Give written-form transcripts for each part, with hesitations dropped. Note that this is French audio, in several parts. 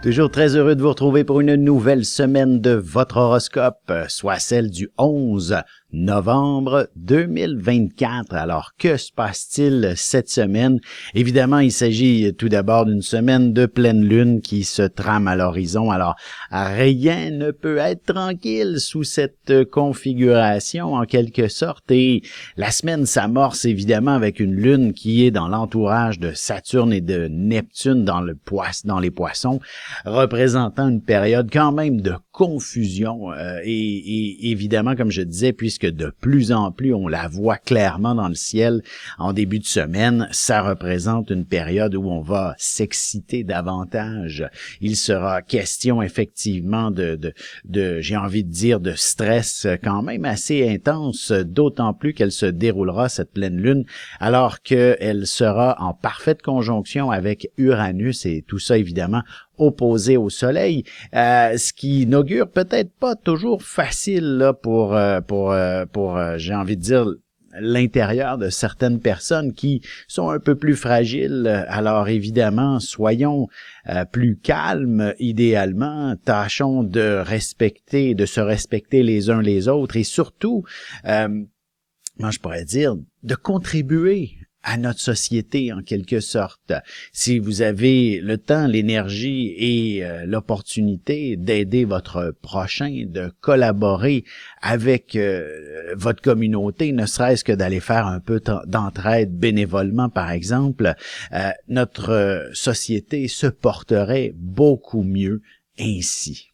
Toujours très heureux de vous retrouver pour une nouvelle semaine de votre horoscope, soit celle du 11 novembre 2024. Alors, que se passe-t-il cette semaine? Évidemment, il s'agit tout d'abord d'une semaine de pleine lune qui se trame à l'horizon. Alors, rien ne peut être tranquille sous cette configuration en quelque sorte. Et la semaine s'amorce évidemment avec une lune qui est dans l'entourage de Saturne et de Neptune dans les poissons, représentant une période quand même de confusion et évidemment, comme je disais, puisque de plus en plus on la voit clairement dans le ciel en début de semaine, ça représente une période où on va s'exciter davantage. Il sera question effectivement de j'ai envie de dire, de stress quand même assez intense, d'autant plus qu'elle se déroulera, cette pleine lune, alors qu'elle sera en parfaite conjonction avec Uranus et tout ça évidemment opposé au soleil, ce qui n'augure peut-être pas toujours facile là, pour j'ai envie de dire, l'intérieur de certaines personnes qui sont un peu plus fragiles. Alors évidemment, soyons plus calmes idéalement, tâchons de se respecter les uns les autres et surtout, moi je pourrais dire, de contribuer à notre société en quelque sorte. Si vous avez le temps, l'énergie et l'opportunité d'aider votre prochain, de collaborer avec votre communauté, ne serait-ce que d'aller faire un peu d'entraide bénévolement par exemple, notre société se porterait beaucoup mieux ainsi.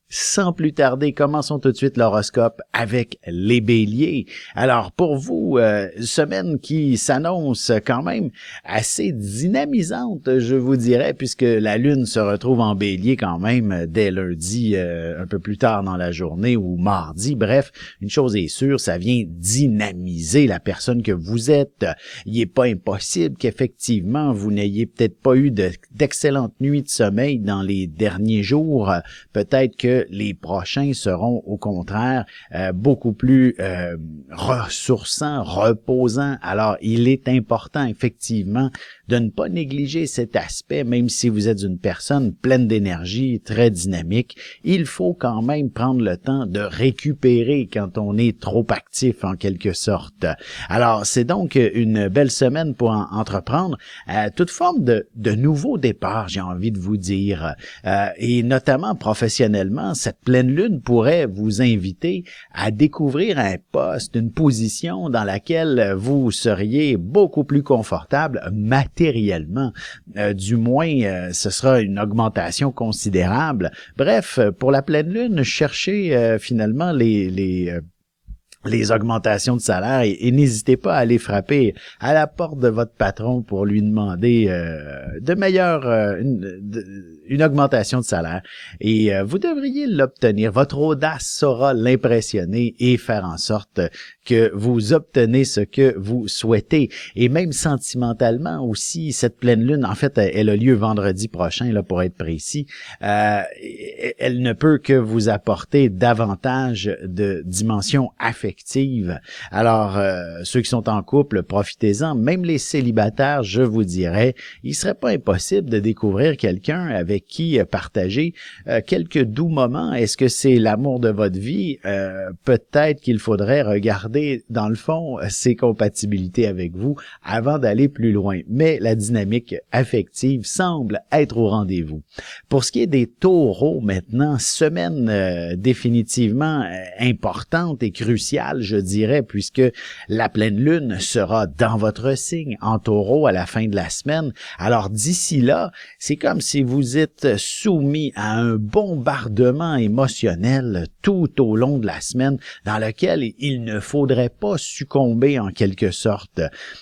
Sans plus tarder, commençons tout de suite l'horoscope avec les béliers. Alors pour vous, semaine qui s'annonce quand même assez dynamisante, je vous dirais, puisque la lune se retrouve en bélier quand même dès lundi, un peu plus tard dans la journée ou mardi. Bref, une chose est sûre, ça vient dynamiser la personne que vous êtes. Il n'est pas impossible qu'effectivement vous n'ayez peut-être pas eu d'excellentes nuits de sommeil dans les derniers jours. Peut-être que les prochains seront au contraire beaucoup plus ressourçants, reposants. Alors, il est important effectivement de ne pas négliger cet aspect, même si vous êtes une personne pleine d'énergie, très dynamique. Il faut quand même prendre le temps de récupérer quand on est trop actif en quelque sorte. Alors, c'est donc une belle semaine pour entreprendre toute forme de nouveaux départs, j'ai envie de vous dire, et notamment professionnellement. Cette pleine lune pourrait vous inviter à découvrir un poste, une position dans laquelle vous seriez beaucoup plus confortable matériellement. Du moins, ce sera une augmentation considérable. Bref, pour la pleine lune, cherchez finalement les augmentations de salaire et n'hésitez pas à aller frapper à la porte de votre patron pour lui demander une augmentation de salaire et vous devriez l'obtenir. Votre audace saura l'impressionner et faire en sorte que vous obtenez ce que vous souhaitez. Et même sentimentalement aussi, cette pleine lune, en fait, elle a lieu vendredi prochain, là pour être précis. Elle ne peut que vous apporter davantage de dimensions affectives. Alors, ceux qui sont en couple, profitez-en. Même les célibataires, je vous dirais, il serait pas impossible de découvrir quelqu'un avec qui partager quelques doux moments. Est-ce que c'est l'amour de votre vie? Peut-être qu'il faudrait regarder dans le fond ses compatibilités avec vous avant d'aller plus loin. Mais la dynamique affective semble être au rendez-vous. Pour ce qui est des taureaux maintenant, semaine définitivement importante et cruciale, je dirais, puisque la pleine lune sera dans votre signe en taureau à la fin de la semaine. Alors d'ici là, c'est comme si vous êtes soumis à un bombardement émotionnel tout au long de la semaine dans lequel il ne faudrait pas succomber en quelque sorte.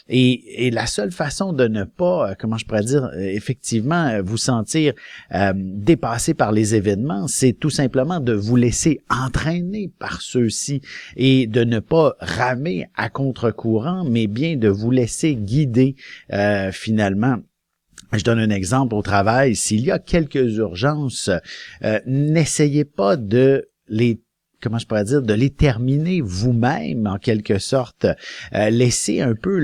Et la seule façon de ne pas, comment je pourrais dire, effectivement, vous sentir dépassé par les événements, c'est tout simplement de vous laisser entraîner par ceux-ci et de ne pas ramer à contre-courant, mais bien de vous laisser guider finalement. Je donne un exemple au travail. S'il y a quelques urgences, n'essayez pas de les comment je pourrais dire, de les terminer vous-même, en quelque sorte. Laissez un peu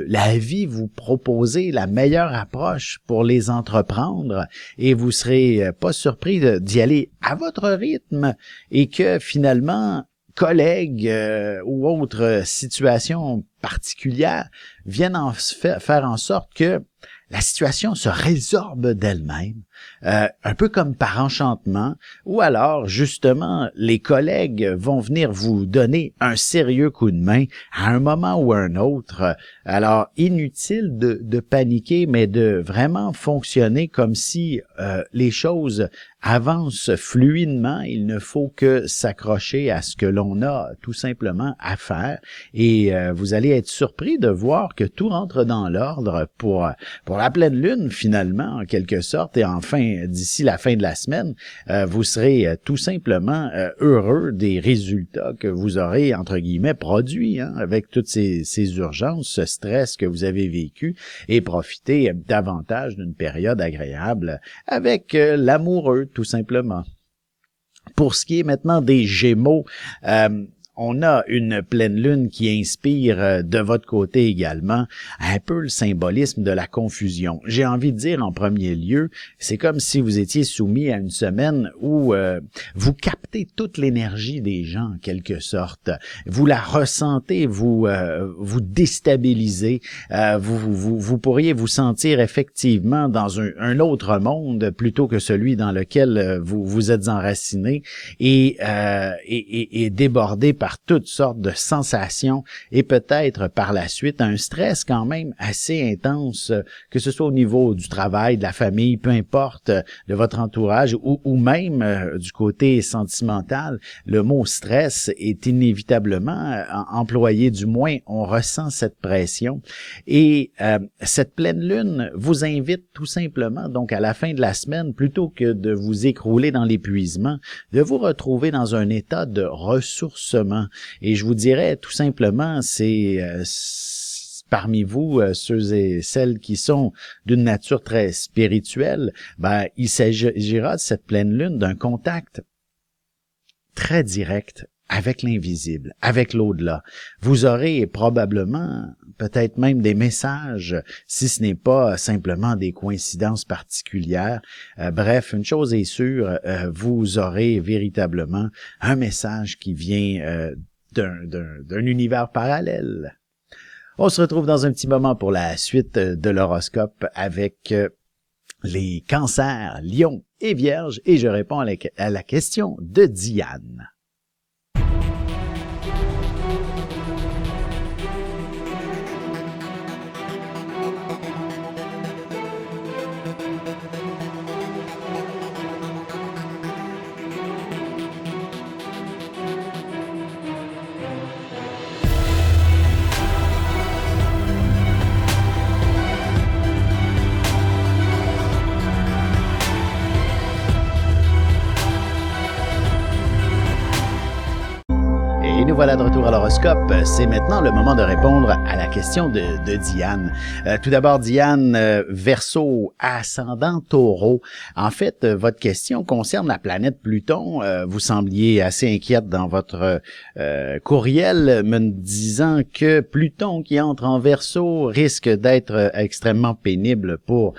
la vie vous proposer la meilleure approche pour les entreprendre et vous serez pas surpris d'y aller à votre rythme et que finalement, collègues ou autres situations particulières viennent faire en sorte que la situation se résorbe d'elle-même, un peu comme par enchantement, ou alors, justement, les collègues vont venir vous donner un sérieux coup de main à un moment ou à un autre. Alors, inutile de paniquer, mais de vraiment fonctionner comme si les choses avancent fluidement. Il ne faut que s'accrocher à ce que l'on a tout simplement à faire et vous allez être surpris de voir que tout rentre dans l'ordre pour la pleine lune finalement en quelque sorte et enfin d'ici la fin de la semaine vous serez tout simplement heureux des résultats que vous aurez entre guillemets produits avec toutes ces urgences, ce stress que vous avez vécu et profiter davantage d'une période agréable avec l'amoureux tout simplement. Pour ce qui est maintenant des Gémeaux, on a une pleine lune qui inspire de votre côté également un peu le symbolisme de la confusion. J'ai envie de dire en premier lieu, c'est comme si vous étiez soumis à une semaine où vous captez toute l'énergie des gens en quelque sorte. Vous la ressentez, vous déstabilisez, vous pourriez vous sentir effectivement dans un autre monde plutôt que celui dans lequel vous êtes enraciné et débordé par toutes sortes de sensations et peut-être par la suite un stress quand même assez intense, que ce soit au niveau du travail, de la famille, peu importe, de votre entourage ou même du côté sentimental. Le mot stress est inévitablement employé, du moins on ressent cette pression et cette pleine lune vous invite tout simplement donc à la fin de la semaine, plutôt que de vous écrouler dans l'épuisement, de vous retrouver dans un état de ressourcement. Et je vous dirais tout simplement, c'est parmi vous, ceux et celles qui sont d'une nature très spirituelle, il s'agira de cette pleine lune d'un contact très direct avec l'invisible, avec l'au-delà. Vous aurez probablement, peut-être même des messages, si ce n'est pas simplement des coïncidences particulières. Bref, une chose est sûre, vous aurez véritablement un message qui vient d'un univers parallèle. On se retrouve dans un petit moment pour la suite de l'horoscope avec les cancers, lions et vierges, et je réponds à la question de Diane. Et nous voilà de retour à l'horoscope. C'est maintenant le moment de répondre à la question de Diane. Tout d'abord, Diane, Verseau, ascendant Taureau. En fait, votre question concerne la planète Pluton. Vous sembliez assez inquiète dans votre courriel, me disant que Pluton qui entre en Verseau risque d'être extrêmement pénible pour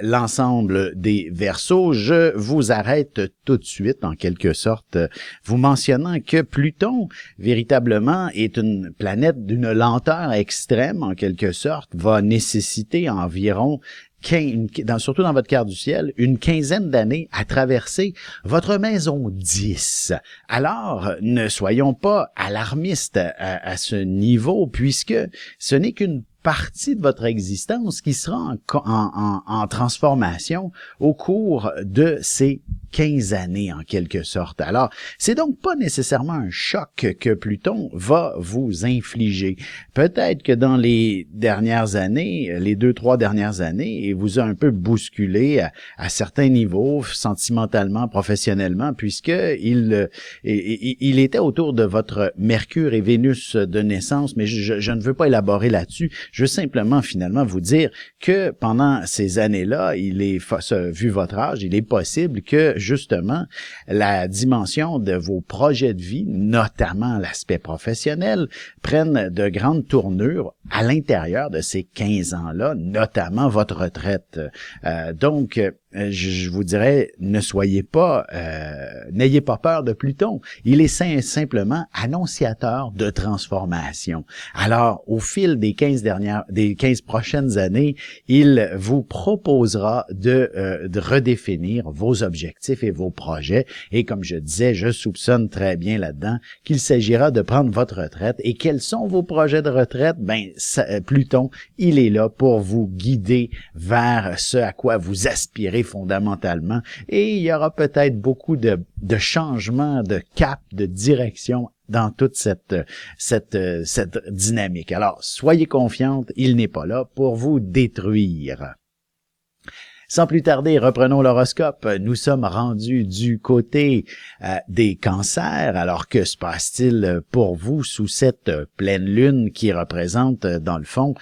l'ensemble des Verseaux. Je vous arrête tout de suite, en quelque sorte, vous mentionnant que Pluton véritablement est une planète d'une lenteur extrême, en quelque sorte, va nécessiter environ surtout dans votre quart du ciel, une quinzaine d'années à traverser votre maison 10. Alors, ne soyons pas alarmistes à ce niveau, puisque ce n'est qu'une partie de votre existence qui sera en transformation au cours de ces 15 années en quelque sorte. Alors, c'est donc pas nécessairement un choc que Pluton va vous infliger. Peut-être que dans les dernières années, les 2-3 dernières années, il vous a un peu bousculé à certains niveaux, sentimentalement, professionnellement, puisque il était autour de votre Mercure et Vénus de naissance, mais je ne veux pas élaborer là-dessus. Je veux simplement finalement vous dire que pendant ces années-là, vu votre âge, il est possible que justement la dimension de vos projets de vie, notamment l'aspect professionnel, prennent de grandes tournures à l'intérieur de ces 15 ans-là, notamment votre retraite. Donc, je vous dirais, n'ayez pas peur de Pluton. Il est simplement annonciateur de transformation. Alors, au fil des 15 prochaines années, il vous proposera de redéfinir vos objectifs et vos projets. Et comme je disais, je soupçonne très bien là-dedans qu'il s'agira de prendre votre retraite. Et quels sont vos projets de retraite? Pluton, il est là pour vous guider vers ce à quoi vous aspirez fondamentalement. Et il y aura peut-être beaucoup de changements de cap, de direction dans toute cette dynamique. Alors, soyez confiante, il n'est pas là pour vous détruire. Sans plus tarder, reprenons l'horoscope. Nous sommes rendus du côté des cancers. Alors, que se passe-t-il pour vous sous cette pleine lune qui représente, dans le fond,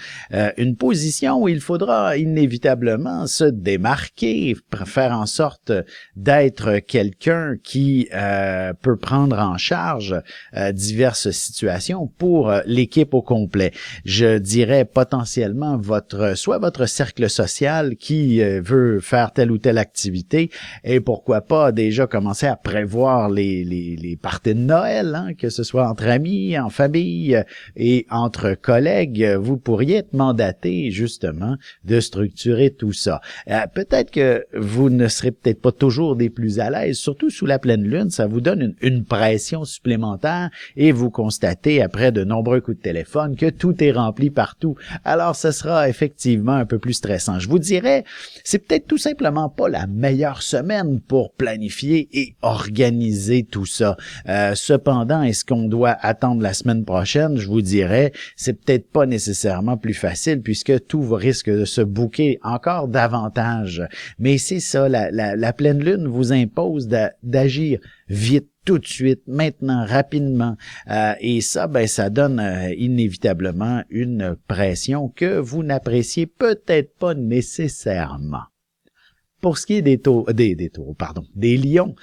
une position où il faudra inévitablement se démarquer, faire en sorte d'être quelqu'un qui peut prendre en charge diverses situations pour l'équipe au complet. Je dirais potentiellement soit votre cercle social qui veut faire telle ou telle activité et pourquoi pas déjà commencer à prévoir les parties de Noël, hein, que ce soit entre amis, en famille et entre collègues. Vous pourriez être mandaté justement de structurer tout ça. Peut-être que vous ne serez peut-être pas toujours des plus à l'aise, surtout sous la pleine lune, ça vous donne une pression supplémentaire et vous constatez après de nombreux coups de téléphone que tout est rempli partout. Alors ce sera effectivement un peu plus stressant. Je vous dirais, c'est peut-être tout simplement pas la meilleure semaine pour planifier et organiser tout ça. Cependant, est-ce qu'on doit attendre la semaine prochaine? Je vous dirais, c'est peut-être pas nécessairement plus facile puisque tout risque de se bouquer encore davantage. Mais c'est ça, la pleine lune vous impose d'agir vite, tout de suite, maintenant, rapidement. Et ça, ça donne inévitablement une pression que vous n'appréciez peut-être pas nécessairement. Pour ce qui est des lions,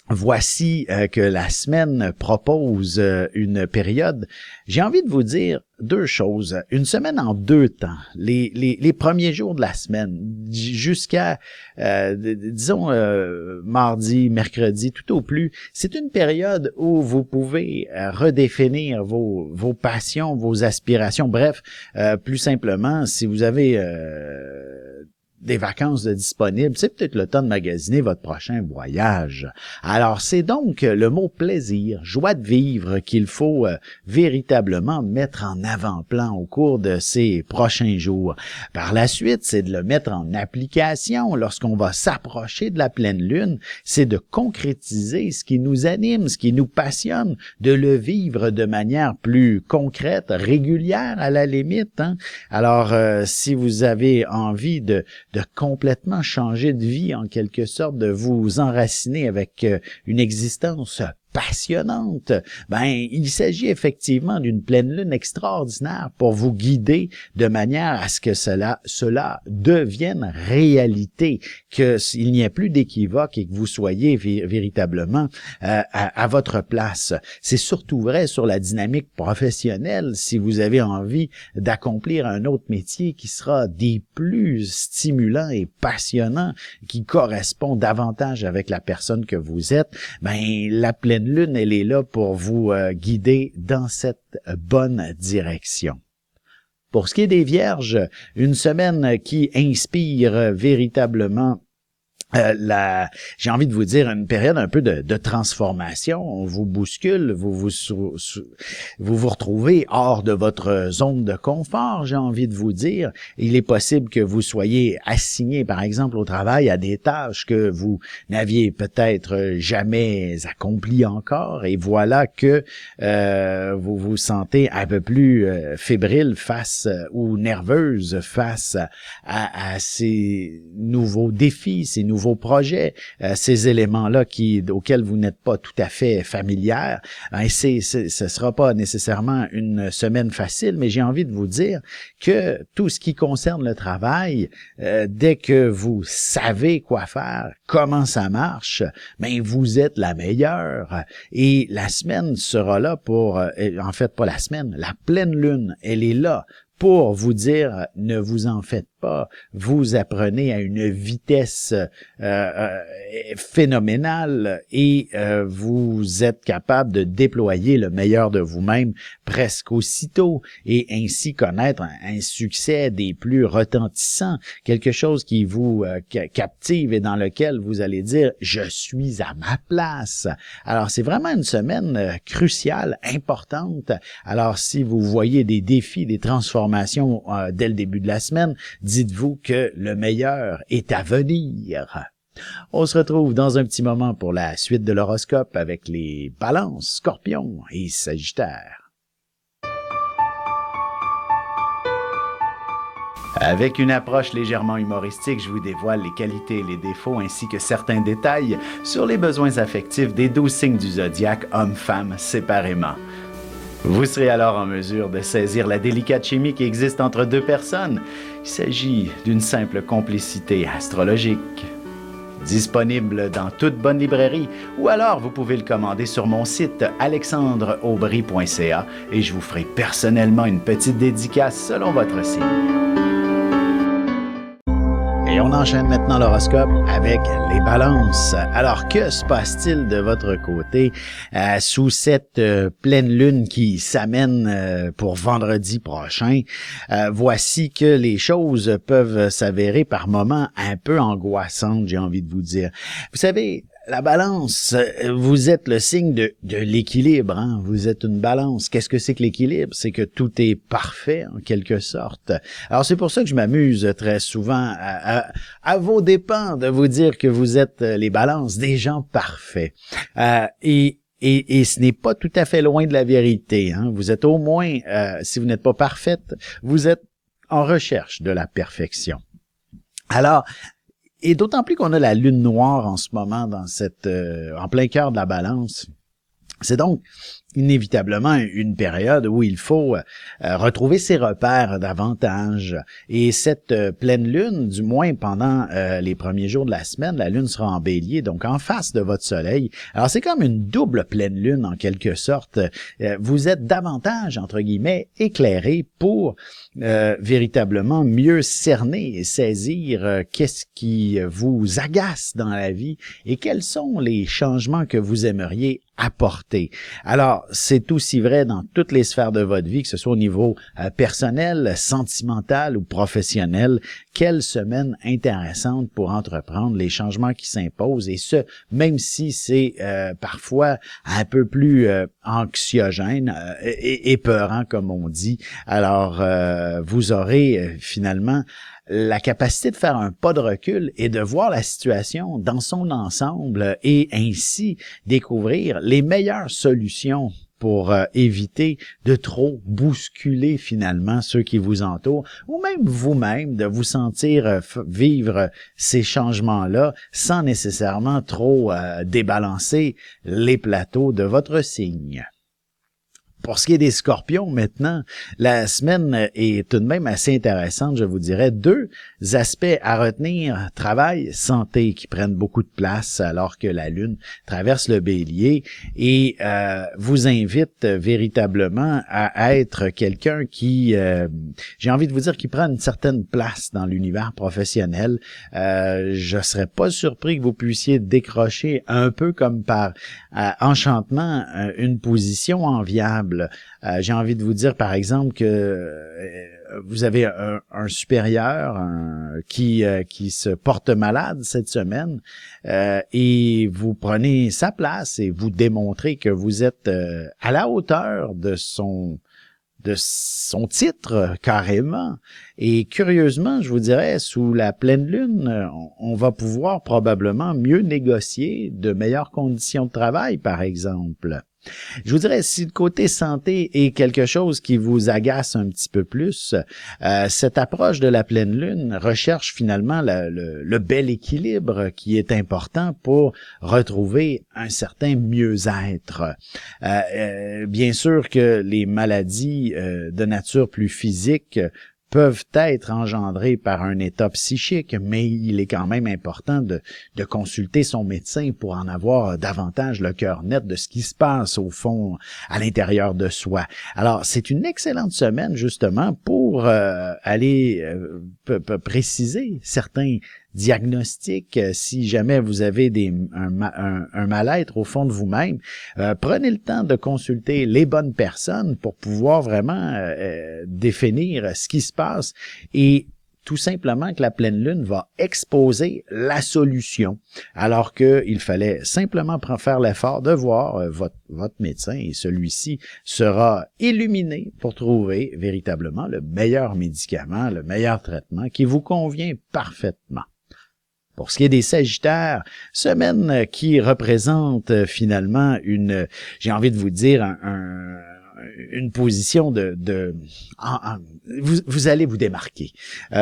voici que la semaine propose une période. J'ai envie de vous dire deux choses. Une semaine en deux temps. Les premiers jours de la semaine, jusqu'à, mardi, mercredi, tout au plus, c'est une période où vous pouvez redéfinir vos passions, vos aspirations. Bref, plus simplement, si vous avez des vacances de disponibles, c'est peut-être le temps de magasiner votre prochain voyage. Alors, c'est donc le mot plaisir, joie de vivre qu'il faut véritablement mettre en avant-plan au cours de ces prochains jours. Par la suite, c'est de le mettre en application lorsqu'on va s'approcher de la pleine lune, c'est de concrétiser ce qui nous anime, ce qui nous passionne, de le vivre de manière plus concrète, régulière à la limite, hein? Alors, si vous avez envie de complètement changer de vie, en quelque sorte, de vous enraciner avec une existence passionnante, il s'agit effectivement d'une pleine lune extraordinaire pour vous guider de manière à ce que cela devienne réalité, qu'il n'y ait plus d'équivoque et que vous soyez véritablement à votre place. C'est surtout vrai sur la dynamique professionnelle si vous avez envie d'accomplir un autre métier qui sera des plus stimulants et passionnants, qui correspond davantage avec la personne que vous êtes. La pleine lune, elle est là pour vous guider dans cette bonne direction. Pour ce qui est des Vierges, une semaine qui inspire véritablement j'ai envie de vous dire, une période un peu de transformation. On vous bouscule, vous vous retrouvez hors de votre zone de confort, j'ai envie de vous dire. Il est possible que vous soyez assigné, par exemple, au travail à des tâches que vous n'aviez peut-être jamais accomplies encore, et voilà que vous vous sentez un peu plus fébrile ou nerveuse face à ces nouveaux défis, ces nouveaux nouveaux projets, ces éléments-là auxquels vous n'êtes pas tout à fait familière, ce sera pas nécessairement une semaine facile, mais j'ai envie de vous dire que tout ce qui concerne le travail, dès que vous savez quoi faire, comment ça marche, ben vous êtes la meilleure. Et la semaine sera là pour, en fait pas la semaine, la pleine lune, elle est là pour vous dire, ne vous en faites pas, vous apprenez à une vitesse phénoménale et vous êtes capable de déployer le meilleur de vous-même presque aussitôt et ainsi connaître un succès des plus retentissants, quelque chose qui vous captive et dans lequel vous allez dire « je suis à ma place ». Alors c'est vraiment une semaine cruciale, importante. Alors si vous voyez des défis, des transformations dès le début de la semaine, dites-vous que le meilleur est à venir. On se retrouve dans un petit moment pour la suite de l'horoscope avec les balances, scorpions et sagittaires. Avec une approche légèrement humoristique, je vous dévoile les qualités et les défauts ainsi que certains détails sur les besoins affectifs des 12 signes du zodiaque, hommes-femmes séparément. Vous serez alors en mesure de saisir la délicate chimie qui existe entre deux personnes. Il s'agit d'une simple complicité astrologique. Disponible dans toute bonne librairie ou alors vous pouvez le commander sur mon site alexandreaubry.ca et je vous ferai personnellement une petite dédicace selon votre signe. Et on enchaîne maintenant l'horoscope avec les balances. Alors, que se passe-t-il de votre côté sous cette pleine lune qui s'amène pour vendredi prochain? Voici que les choses peuvent s'avérer par moments un peu angoissantes, j'ai envie de vous dire. Vous savez, la balance, vous êtes le signe de l'équilibre, hein? Vous êtes une balance. Qu'est-ce que c'est que l'équilibre? C'est que tout est parfait, en quelque sorte. Alors, c'est pour ça que je m'amuse très souvent à vos dépens de vous dire que vous êtes les balances, des gens parfaits. Et ce n'est pas tout à fait loin de la vérité, hein? Vous êtes au moins, si vous n'êtes pas parfaite, vous êtes en recherche de la perfection. Alors, et d'autant plus qu'on a la lune noire en ce moment dans en plein cœur de la balance. C'est donc inévitablement une période où il faut retrouver ses repères davantage. Et cette pleine lune, du moins pendant les premiers jours de la semaine, la lune sera en bélier, donc en face de votre soleil. Alors c'est comme une double pleine lune en quelque sorte. Vous êtes davantage, entre guillemets, éclairé pour véritablement mieux cerner et saisir qu'est-ce qui vous agace dans la vie et quels sont les changements que vous aimeriez apporter. Alors, c'est aussi vrai dans toutes les sphères de votre vie, que ce soit au niveau personnel, sentimental ou professionnel. Quelle semaine intéressante pour entreprendre les changements qui s'imposent et ce, même si c'est parfois un peu plus anxiogène et épeurant comme on dit. Alors, vous aurez finalement la capacité de faire un pas de recul et de voir la situation dans son ensemble et ainsi découvrir les meilleures solutions pour éviter de trop bousculer finalement ceux qui vous entourent ou même vous-même de vous sentir vivre ces changements-là sans nécessairement trop débalancer les plateaux de votre signe. Pour ce qui est des scorpions, maintenant, la semaine est tout de même assez intéressante, je vous dirais. 2 aspects à retenir, travail, santé, qui prennent beaucoup de place alors que la lune traverse le bélier et vous invite véritablement à être quelqu'un qui, j'ai envie de vous dire, qui prend une certaine place dans l'univers professionnel. Je serais pas surpris que vous puissiez décrocher un peu comme par enchantement une position enviable. J'ai envie de vous dire, par exemple, que vous avez un supérieur qui se porte malade cette semaine et vous prenez sa place et vous démontrez que vous êtes à la hauteur de son titre, carrément. Et curieusement, je vous dirais, sous la pleine lune, on va pouvoir probablement mieux négocier de meilleures conditions de travail, par exemple. Je vous dirais, si le côté santé est quelque chose qui vous agace un petit peu plus, cette approche de la pleine lune recherche finalement le bel équilibre qui est important pour retrouver un certain mieux-être. Bien sûr que les maladies de nature plus physique peuvent être engendrés par un état psychique, mais il est quand même important de consulter son médecin pour en avoir davantage le cœur net de ce qui se passe au fond, à l'intérieur de soi. Alors, c'est une excellente semaine justement pour aller préciser certains diagnostic, si jamais vous avez un mal-être au fond de vous-même, prenez le temps de consulter les bonnes personnes pour pouvoir vraiment définir ce qui se passe et tout simplement que la pleine lune va exposer la solution, alors qu'il fallait simplement faire l'effort de voir votre médecin et celui-ci sera illuminé pour trouver véritablement le meilleur médicament, le meilleur traitement qui vous convient parfaitement. Pour ce qui est des Sagittaires, semaine qui représente finalement j'ai envie de vous dire, une position vous allez vous démarquer.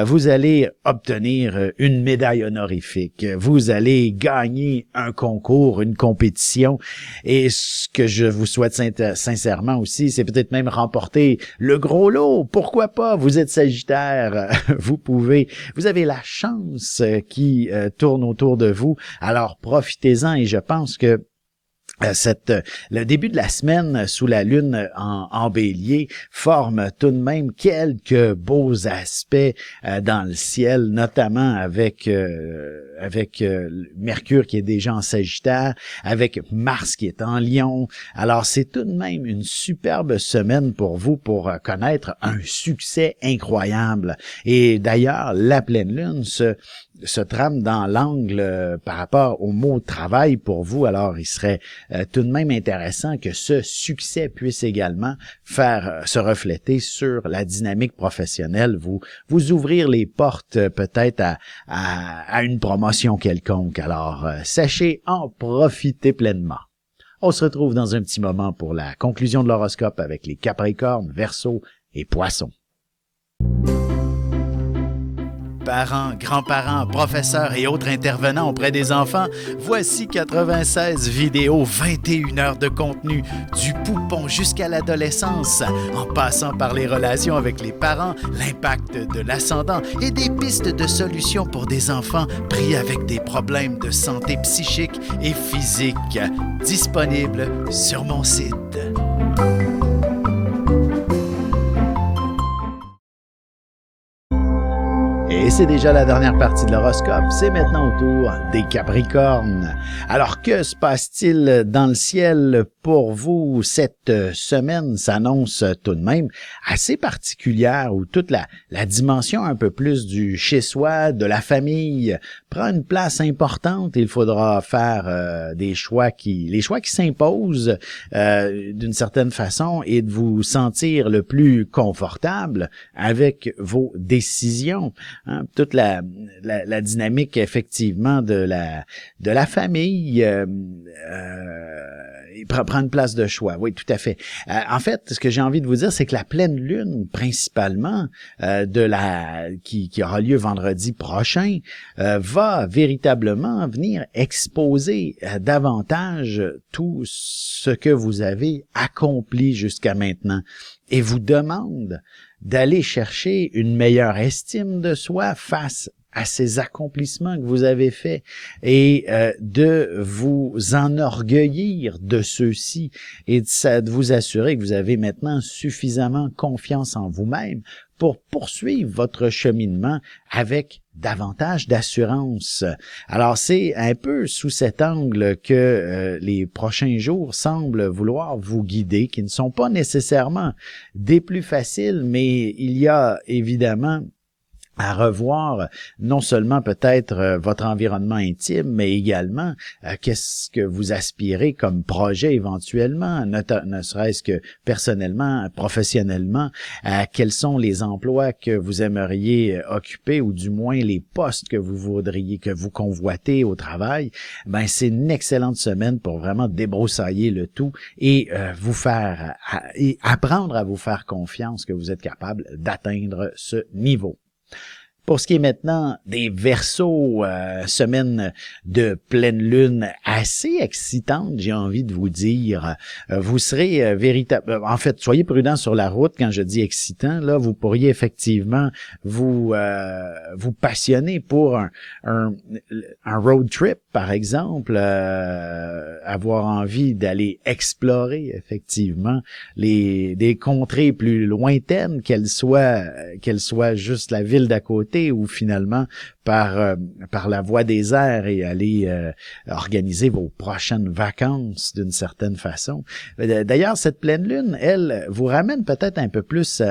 Vous allez obtenir une médaille honorifique. Vous allez gagner un concours, une compétition. Et ce que je vous souhaite sincèrement aussi, c'est peut-être même remporter le gros lot. Pourquoi pas? Vous êtes Sagittaire. Vous avez la chance qui tourne autour de vous. Alors profitez-en et je pense que le début de la semaine sous la lune en bélier forme tout de même quelques beaux aspects dans le ciel, notamment avec Mercure qui est déjà en Sagittaire, avec Mars qui est en Lion. Alors c'est tout de même une superbe semaine pour vous pour connaître un succès incroyable. Et d'ailleurs, la pleine lune se trame dans l'angle par rapport au mot travail pour vous. Alors, il serait tout de même intéressant que ce succès puisse également faire se refléter sur la dynamique professionnelle, vous ouvrir les portes peut-être à une promotion quelconque. Alors, sachez en profiter pleinement. On se retrouve dans un petit moment pour la conclusion de l'horoscope avec les Capricornes, Verseaux et Poissons. Parents, grands-parents, professeurs et autres intervenants auprès des enfants, voici 96 vidéos, 21 heures de contenu, du poupon jusqu'à l'adolescence, en passant par les relations avec les parents, l'impact de l'ascendant et des pistes de solutions pour des enfants pris avec des problèmes de santé psychique et physique. Disponible sur mon site. Et c'est déjà la dernière partie de l'horoscope. C'est maintenant au tour des Capricornes. Alors, que se passe-t-il dans le ciel pour vous? Cette semaine s'annonce tout de même assez particulière où toute la dimension un peu plus du chez-soi, de la famille, prend une place importante. Il faudra faire les choix qui s'imposent d'une certaine façon et de vous sentir le plus confortable avec vos décisions. Toute la dynamique effectivement de la famille prend une place de choix. Oui, tout à fait. En fait, ce que j'ai envie de vous dire, c'est que la pleine lune, principalement, qui aura lieu vendredi prochain, va véritablement venir exposer davantage tout ce que vous avez accompli jusqu'à maintenant et vous demande d'aller chercher une meilleure estime de soi face à ces accomplissements que vous avez faits et de vous enorgueillir de ceux-ci et de vous assurer que vous avez maintenant suffisamment confiance en vous-même pour poursuivre votre cheminement avec davantage d'assurance. Alors, c'est un peu sous cet angle que les prochains jours semblent vouloir vous guider, qui ne sont pas nécessairement des plus faciles, mais il y a évidemment à revoir non seulement peut-être votre environnement intime, mais également qu'est-ce que vous aspirez comme projet éventuellement, ne serait-ce que personnellement, professionnellement, quels sont les emplois que vous aimeriez occuper ou du moins les postes que vous voudriez, que vous convoitez au travail. Ben c'est une excellente semaine pour vraiment débroussailler le tout et vous faire et apprendre à vous faire confiance que vous êtes capable d'atteindre ce niveau. Pour ce qui est maintenant des Verseaux, semaine de pleine lune assez excitante, j'ai envie de vous dire. Vous serez véritable. En fait, soyez prudents sur la route quand je dis excitant. Là, vous pourriez effectivement vous passionner pour un road trip, par exemple, avoir envie d'aller explorer effectivement des contrées plus lointaines, qu'elles soient juste la ville d'à côté ou finalement par la voie des airs et aller organiser vos prochaines vacances d'une certaine façon. D'ailleurs, cette pleine lune, elle, vous ramène peut-être un peu plus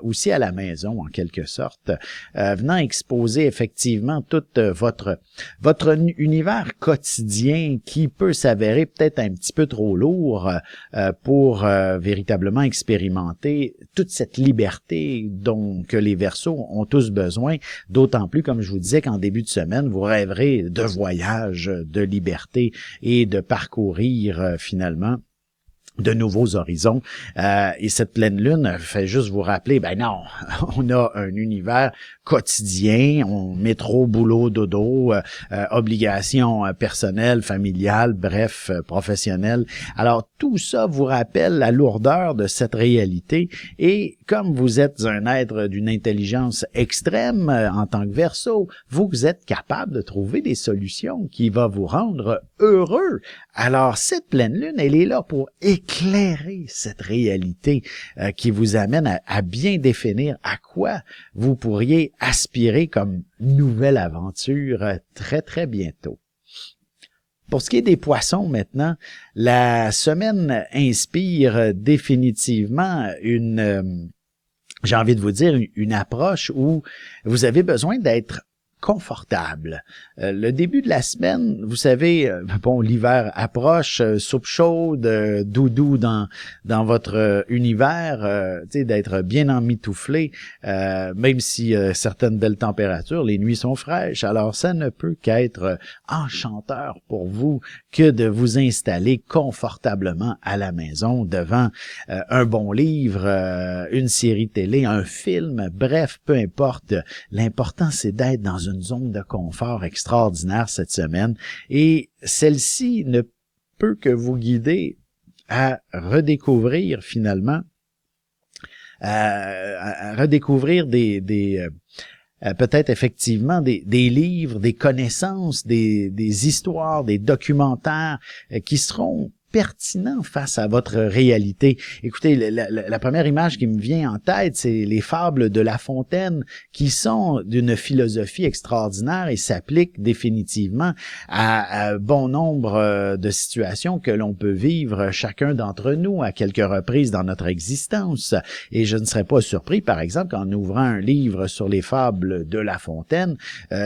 aussi à la maison, en quelque sorte, venant exposer effectivement tout votre univers quotidien qui peut s'avérer peut-être un petit peu trop lourd pour véritablement expérimenter toute cette liberté dont que les Verseaux ont tous besoin, d'autant plus, comme je vous disais, qu'en début de semaine, vous rêverez de voyages, de liberté et de parcourir finalement de nouveaux horizons. Et cette pleine lune fait juste vous rappeler, ben non, on a un univers quotidien, métro, boulot, dodo, obligations personnelles, familiales, bref, professionnelles. Alors, tout ça vous rappelle la lourdeur de cette réalité et comme vous êtes un être d'une intelligence extrême en tant que Verseau, vous êtes capable de trouver des solutions qui vont vous rendre heureux. Alors, cette pleine lune, elle est là pour éclairer cette réalité qui vous amène à bien définir à quoi vous pourriez aspirer comme nouvelle aventure très, très bientôt. Pour ce qui est des Poissons maintenant, la semaine inspire définitivement j'ai envie de vous dire, une approche où vous avez besoin d'être confortable. Le début de la semaine, vous savez, bon, l'hiver approche, soupe chaude, doudou dans votre univers, tu sais, d'être bien emmitouflé, même si certaines belles températures, les nuits sont fraîches. Alors, ça ne peut qu'être enchanteur pour vous que de vous installer confortablement à la maison devant un bon livre, une série télé, un film, bref, peu importe. L'important, c'est d'être dans une zone de confort extraordinaire cette semaine et celle-ci ne peut que vous guider à redécouvrir finalement, à redécouvrir peut-être effectivement des livres, des connaissances, des histoires, des documentaires qui seront pertinent face à votre réalité. Écoutez, la première image qui me vient en tête, c'est les fables de La Fontaine qui sont d'une philosophie extraordinaire et s'appliquent définitivement à bon nombre de situations que l'on peut vivre chacun d'entre nous à quelques reprises dans notre existence. Et je ne serais pas surpris, par exemple, qu'en ouvrant un livre sur les fables de La Fontaine,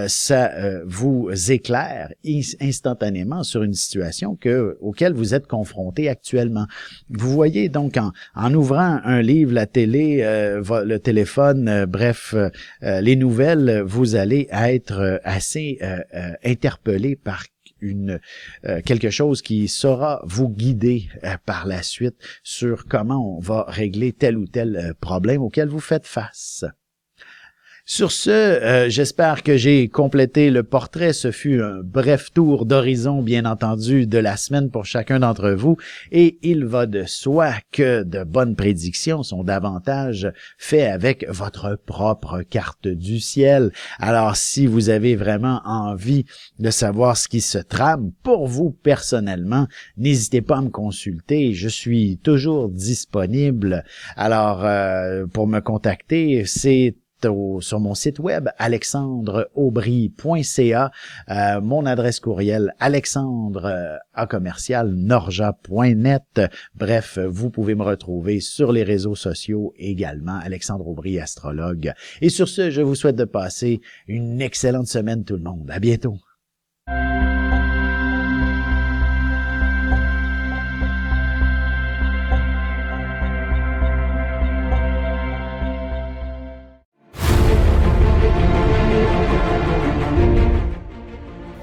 ça vous éclaire instantanément sur une situation auquel vous êtes confronté actuellement. Vous voyez donc en ouvrant un livre, la télé, le téléphone, bref, les nouvelles, vous allez être assez interpellé par quelque chose qui saura vous guider par la suite sur comment on va régler tel ou tel problème auquel vous faites face. Sur ce, j'espère que j'ai complété le portrait. Ce fut un bref tour d'horizon, bien entendu, de la semaine pour chacun d'entre vous. Et il va de soi que de bonnes prédictions sont davantage faites avec votre propre carte du ciel. Alors, si vous avez vraiment envie de savoir ce qui se trame pour vous personnellement, n'hésitez pas à me consulter. Je suis toujours disponible. Alors, pour me contacter, c'est sur mon site web alexandreaubry.ca, mon adresse courriel alexandre@norja.net. Bref, vous pouvez me retrouver sur les réseaux sociaux également, Alexandre Aubry, astrologue. Et sur ce, je vous souhaite de passer une excellente semaine tout le monde. À bientôt.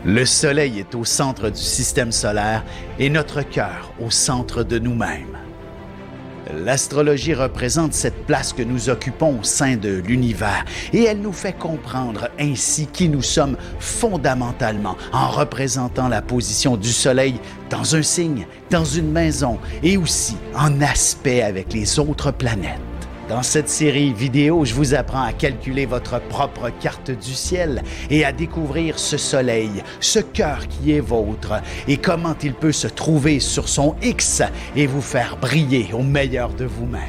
Le Soleil est au centre du système solaire et notre cœur au centre de nous-mêmes. L'astrologie représente cette place que nous occupons au sein de l'univers et elle nous fait comprendre ainsi qui nous sommes fondamentalement en représentant la position du Soleil dans un signe, dans une maison et aussi en aspect avec les autres planètes. Dans cette série vidéo, je vous apprends à calculer votre propre carte du ciel et à découvrir ce soleil, ce cœur qui est vôtre et comment il peut se trouver sur son X et vous faire briller au meilleur de vous-même.